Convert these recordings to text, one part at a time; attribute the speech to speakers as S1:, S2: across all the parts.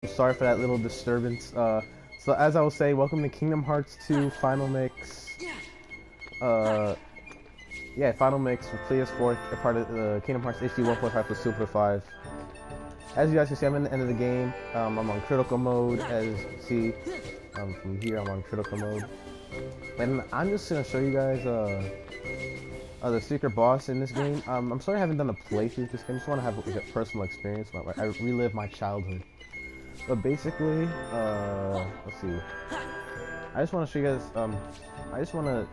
S1: Sorry for that little disturbance. So as I was saying, welcome to Kingdom Hearts 2 Final Mix. Uh, yeah, Final Mix for PS4, a part of the Kingdom Hearts HD 1.5 to Super 5. As you guys can see, I'm in the end of the game. I'm on critical mode. As you can see, from here, I'm on critical mode. And I'm just gonna show you guys the secret boss in this game. I'm sorry I haven't done a playthrough of this game. I just want to have like, a personal experience. I relive my childhood. But basically, let's see. I just want to show you guys, I just want to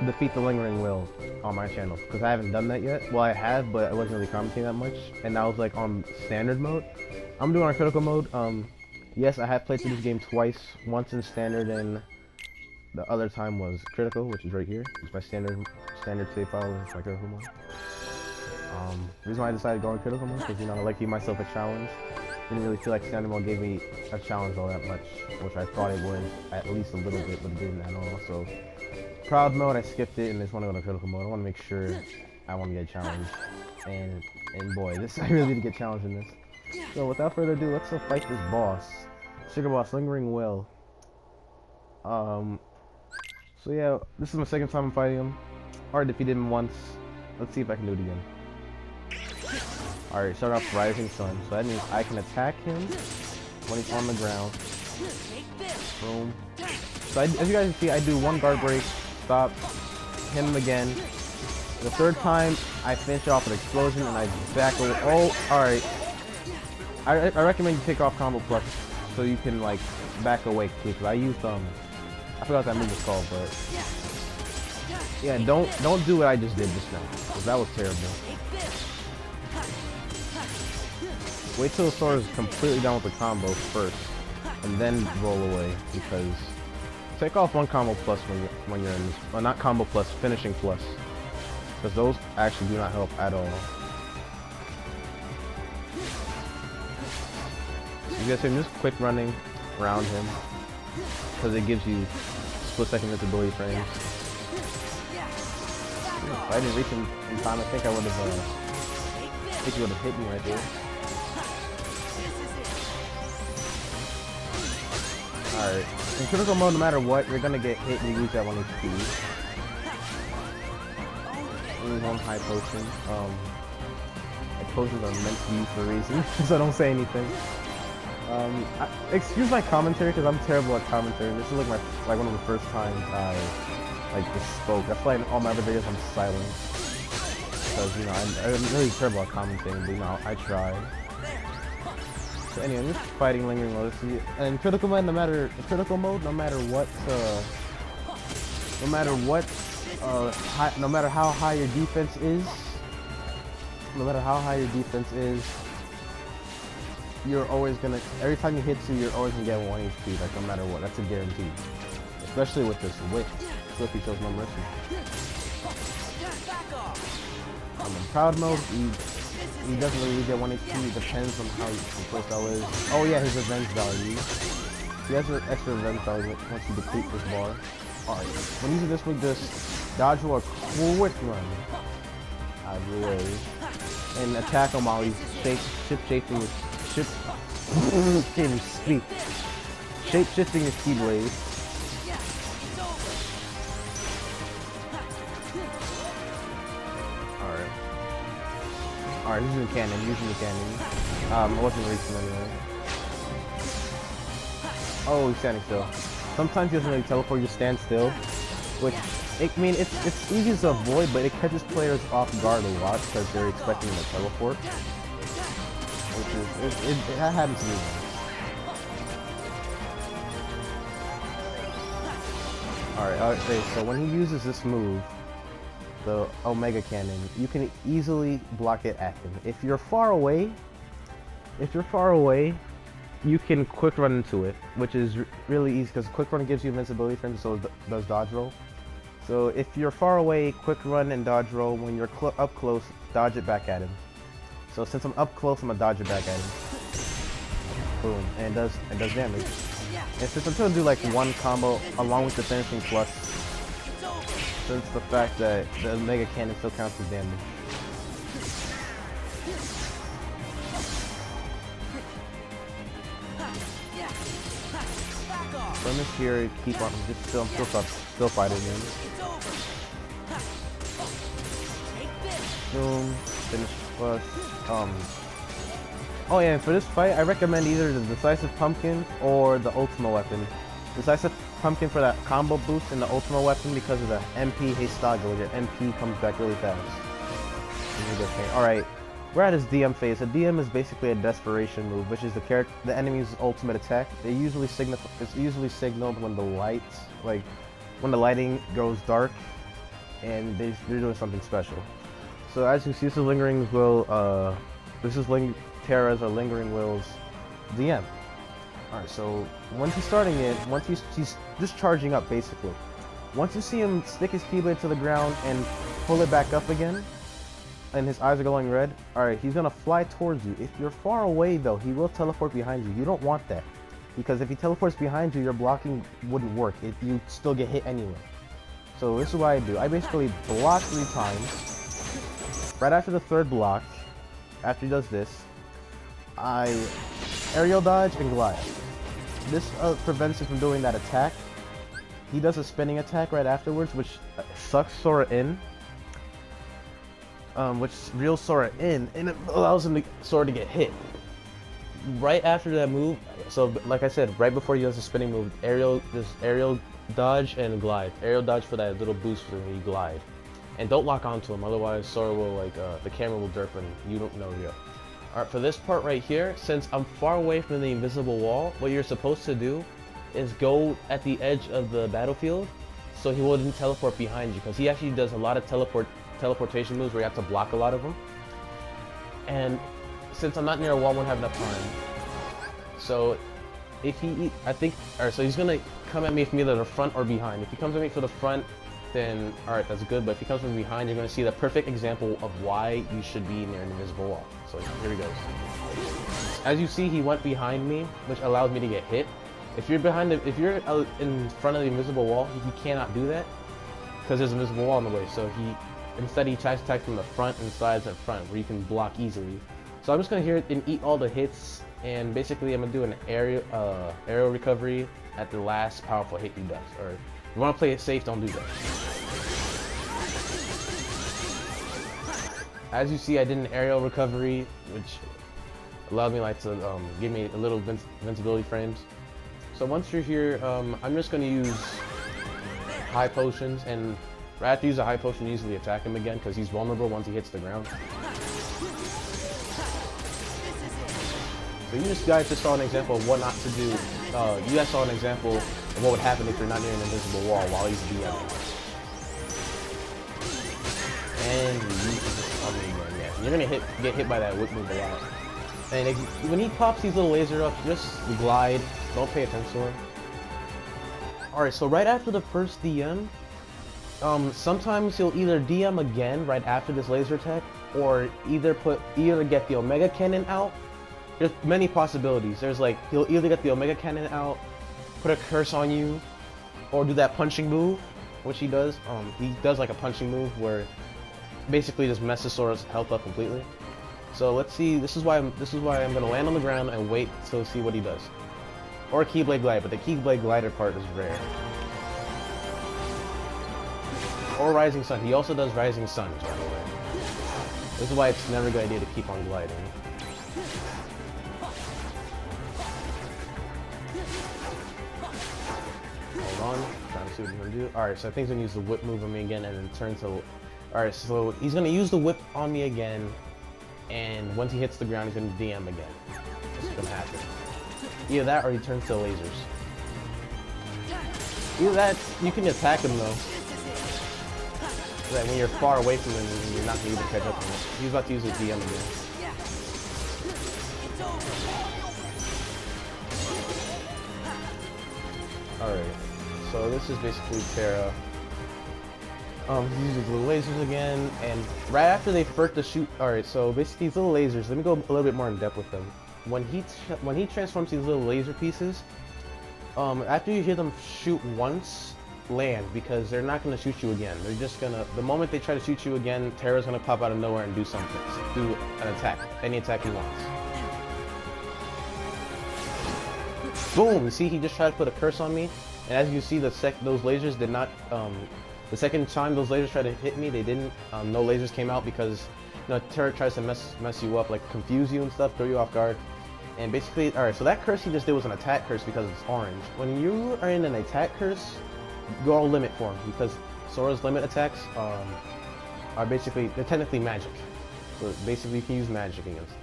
S1: defeat the Lingering Will on my channel, because I haven't done that yet. Well, I have, but I wasn't really commenting that much, and I was like on standard mode. I'm doing on critical mode. Yes, I have played through this game twice, once in standard, and the other time was critical, which is right here. It's my standard save file, it's my critical mode. The reason why I decided to go on critical mode, because, you know, I like to give myself a challenge. Didn't really feel like standard mode gave me a challenge all that much, which I thought it would, at least a little bit, but it didn't at all. So, proud mode, I skipped it and just want to go to critical mode. I want to make sure I want to get challenged, and boy, I really need to get challenged in this. So without further ado, let's go fight this boss, Sugar Boss Lingering Will. So yeah, this is my second time I'm fighting him. Already defeated him once. Let's see if I can do it again. Alright, start off Rising Sun. So that means I can attack him when he's on the ground. Boom. So as you guys can see, I do one guard break, stop, hit him again. The third time, I finish off an explosion and I back away. Oh, alright. I recommend you take off Combo Plus so you can like back away quickly. I used I forgot what that move was called, but yeah, don't do what I just did just now, because that was terrible. Wait till the sword is completely done with the combo first, and then roll away, because take off one combo plus when you're in this, well, not combo plus, finishing plus, because those actually do not help at all. You guys see just quick running around him, because it gives you split-second invincibility frames. If I didn't reach him in time, I think I would have, he would have hit me right there. Alright, in critical mode, no matter what, you're gonna get hit and you lose that 1 HP. Only one high potion. Like potions are meant to be used for a reason, so don't say anything. Excuse my commentary, because I'm terrible at commentary. This is like one of the first times I just spoke. That's why in all my other videos I'm silent, because you know I'm really terrible at commentating, but you know I try. So anyway, I'm just fighting Lingering Will. And critical mode, no matter how high your defense is, you're always gonna, every time you hit two, you're always gonna get 1 HP, like no matter what. That's a guarantee. Especially with this whip. Flippy shows no mercy. I'm in proud mode. He doesn't really get 1 HP, it depends on how his playstyle is. Oh yeah, his revenge value. He has an extra revenge value once you deplete this bar. Alright, when using this move, just dodge roll a quick run out of your way. And attack him while he's shape-shifting his speed wave. Alright, using the cannon, I wasn't reaching anyway. Oh, he's standing still. Sometimes he doesn't really teleport, you stand still. Which, I mean, it's easy to avoid, but it catches players off guard a lot, because they're expecting to teleport. Which is, that happens to me. Alright, okay, so when he uses this move, the Omega Cannon, you can easily block it at him. If you're far away, you can quick run into it, which is really easy, because quick run gives you invincibility frames, so does dodge roll. So if you're far away, quick run and dodge roll. When you're up close, dodge it back at him. So since I'm up close, I'm gonna dodge it back at him. Boom, and it does damage. And since I'm trying to do like one combo along with the finishing plus, since the fact that the Omega Cannon still counts as damage. Premise here, keep on, just still fighting him. Boom, finish plus, oh yeah, and for this fight, I recommend either the Decisive Pumpkin or the Ultima Weapon. Decisive Pumpkin for that combo boost, and the Ultima Weapon because of the MP Heistaga, where your MP comes back really fast. Alright, we're at his DM phase. A DM is basically a desperation move, which is the enemy's ultimate attack. It's usually signaled when the lighting goes dark, and they're doing something special. So as you see, this is Lingering Will, Terra's or Lingering Will's DM. Alright, so once he's starting it, he's just charging up basically. Once you see him stick his Keyblade to the ground and pull it back up again, and his eyes are glowing red, alright, he's gonna fly towards you. If you're far away though, he will teleport behind you. You don't want that, because if he teleports behind you, your blocking wouldn't work. You still get hit anyway. So this is what I do. I basically block 3 times. Right after the 3rd block, after he does this, I aerial dodge and glide. This prevents him from doing that attack. He does a spinning attack right afterwards, which sucks Sora in. Which reels Sora in, and it allows Sora to get hit. Right after that move, so like I said, right before he does the spinning move, aerial dodge and glide. Aerial dodge for that little boost when you glide. And don't lock onto him, otherwise Sora will the camera will derp and you don't know yet. Alright, for this part right here, since I'm far away from the invisible wall, what you're supposed to do is go at the edge of the battlefield so he wouldn't teleport behind you, because he actually does a lot of teleportation moves where you have to block a lot of them. And since I'm not near a wall, I won't have enough time. So if so he's gonna come at me from either the front or behind. If he comes at me for the front, then alright, that's good, but if he comes from behind, you're gonna see the perfect example of why you should be near an invisible wall. So here he goes. As you see, he went behind me, which allowed me to get hit. If you're in front of the invisible wall, you cannot do that, because there's an invisible wall in the way. So instead he tries to attack from the front and sides and front, where you can block easily. So I'm just gonna hear and eat all the hits, and basically I'm gonna do an aerial recovery at the last powerful hit he does. Or if you want to play it safe, don't do that. As you see, I did an aerial recovery, which allowed me to give me a little invincibility frames. So once you're here, I'm just gonna use high potions, and right after you use a high potion, you easily attack him again because he's vulnerable once he hits the ground. So you guys just saw an example of what not to do. You guys saw an example of what would happen if you're not near an invisible wall while he's DMing. And you're gonna get hit by that whip move a lot. And when he pops these little laser up, just glide. Don't pay attention to him. Alright, so right after the first DM, sometimes he'll either DM again right after this laser attack, or either get the Omega Cannon out. There's many possibilities. There's he'll either get the Omega Cannon out, put a curse on you, or do that punching move, which he does. He does like a punching move where basically just messes Sora's health up completely. So let's see. This is why I'm gonna land on the ground and wait to see what he does. Or Keyblade Glide, but the Keyblade Glider part is rare. Or Rising Sun. He also does Rising Suns, by the way. This is why it's never a good idea to keep on gliding. Hold on, trying to see what he's gonna do. Alright, so I think he's gonna use the whip move on me again and then turn to... Alright, so he's gonna use the whip on me again, and once he hits the ground, he's gonna DM again. That's gonna happen. Either that or he turns to lasers. Either that, you can attack him though. So that when you're far away from him, you're not gonna be able to catch up to him. He's about to use his DM again. Alright, so this is basically Terra. He uses the lasers again, and right after they first to shoot. Alright, so basically these little lasers, let me go a little bit more in depth with them. When he transforms these little laser pieces, after you hear them shoot once, land, because they're not going to shoot you again. They're just gonna, the moment they try to shoot you again, Terra's gonna pop out of nowhere and do something, do an attack, any attack he wants. boom! You see, he just tried to put a curse on me, and as you see, those lasers did not. The second time those lasers tried to hit me, they didn't. No lasers came out because turret tries to mess you up, like confuse you and stuff, throw you off guard. And basically, alright, so that curse he just did was an attack curse because it's orange. When you are in an attack curse, go all limit form because Sora's limit attacks are basically, they're technically magic. So basically you can use magic against them.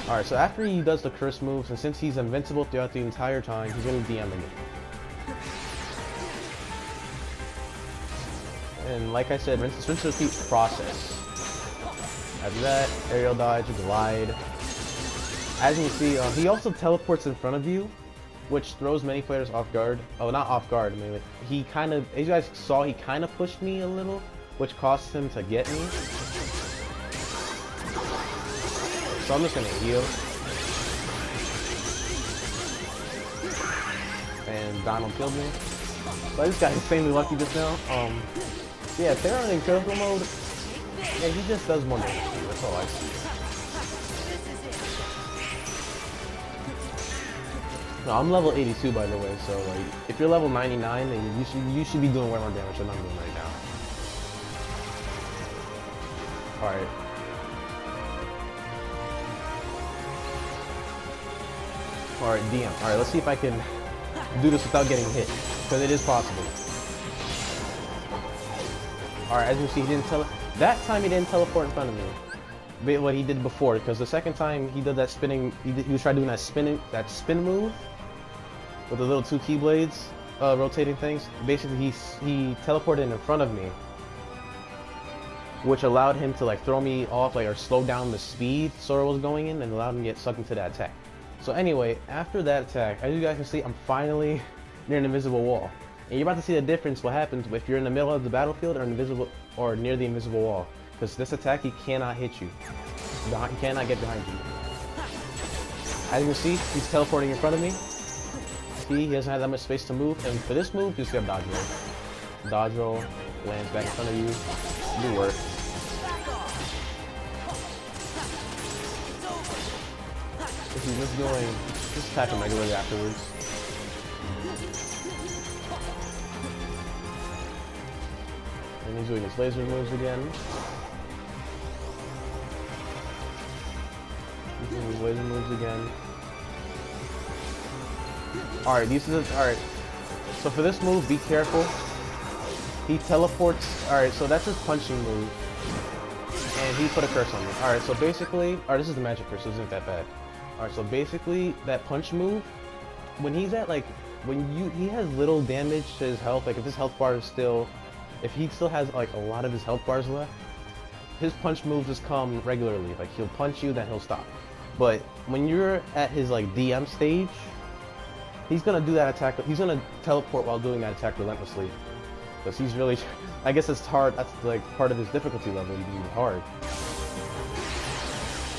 S1: Alright, so after he does the curse moves, and since he's invincible throughout the entire time, he's going to DM again. And like I said, rinse and repeat process. After that, aerial dodge, glide. As you can see, he also teleports in front of you, which throws many players off guard. Oh, not off guard, I mean, he kind of, as you guys saw, he kind of pushed me a little, which cost him to get me. So I'm just gonna heal. And Donald killed me. But this guy's insanely lucky just now. Yeah, Theron in critical mode, yeah, he just does more damage. That's all I see. No, I'm level 82 by the way, so like, if you're level 99, then you should be doing way more damage than I'm doing right now. Alright. Alright, DM. Alright, let's see if I can do this without getting hit, because it is possible. Alright, as you see, he didn't that time he didn't teleport in front of me. But what he did before, because the second time he did that spinning, he was trying doing that spin move with the little two keyblades, rotating things. Basically, he teleported in front of me, which allowed him to like throw me off, like, or slow down the speed Sora was going in, and allowed him to get sucked into that attack. So anyway, after that attack, as you guys can see, I'm finally near an invisible wall. And you're about to see the difference what happens if you're in the middle of the battlefield or near the invisible wall. Because this attack, he cannot hit you. He cannot get behind you. As you can see, he's teleporting in front of me. See, he doesn't have that much space to move. And for this move, you just grab dodge roll. Dodge roll, lands back in front of you. Do work. If he's just attack him regularly afterwards. And he's doing his laser moves again. He's doing his laser moves again. Alright, alright. So for this move, be careful. He teleports. Alright, so that's his punching move. And he put a curse on me. Alright, so basically, alright, this is the magic curse, so it isn't that bad. Alright, so basically, that punch move, when he's at like, he has little damage to his health, like if his health bar is still, if he still has like a lot of his health bars left, his punch moves just come regularly. Like he'll punch you, then he'll stop. But when you're at his like DM stage, he's gonna do that attack. He's gonna teleport while doing that attack relentlessly, because he's really. I guess it's hard. That's like part of his difficulty level. He's hard.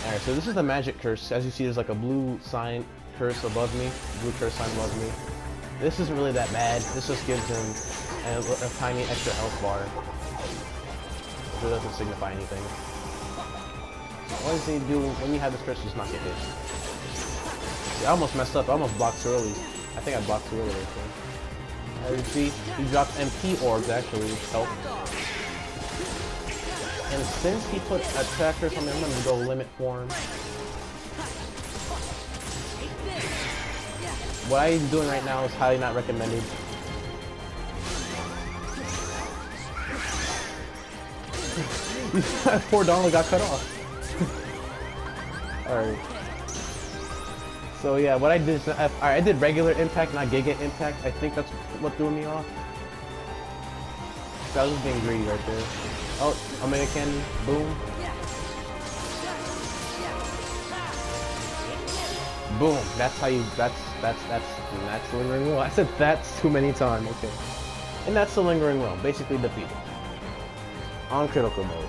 S1: Alright, so this is the magic curse. As you see, there's like a blue sign curse above me. Blue curse sign above me. This isn't really that bad. This just gives him a tiny extra health bar. It doesn't signify anything. All you need to do when you have this curse is just not get hit. See, I almost messed up. I almost blocked too early. I think I blocked too early. So. As you see, he dropped MP orbs actually, which helped. And since he put a tracker on me, I'm gonna go limit form. What I'm doing right now is highly not recommended. Poor Donald got cut off. Alright. So yeah, what I did is, I did regular impact, not Giga impact. I think that's what threw me off. So I was just being greedy right there. Oh, Omega Cannon, boom. Boom. That's how you. That's the lingering will. I said that's too many times. Okay. And that's the lingering will. Basically defeated. On critical mode.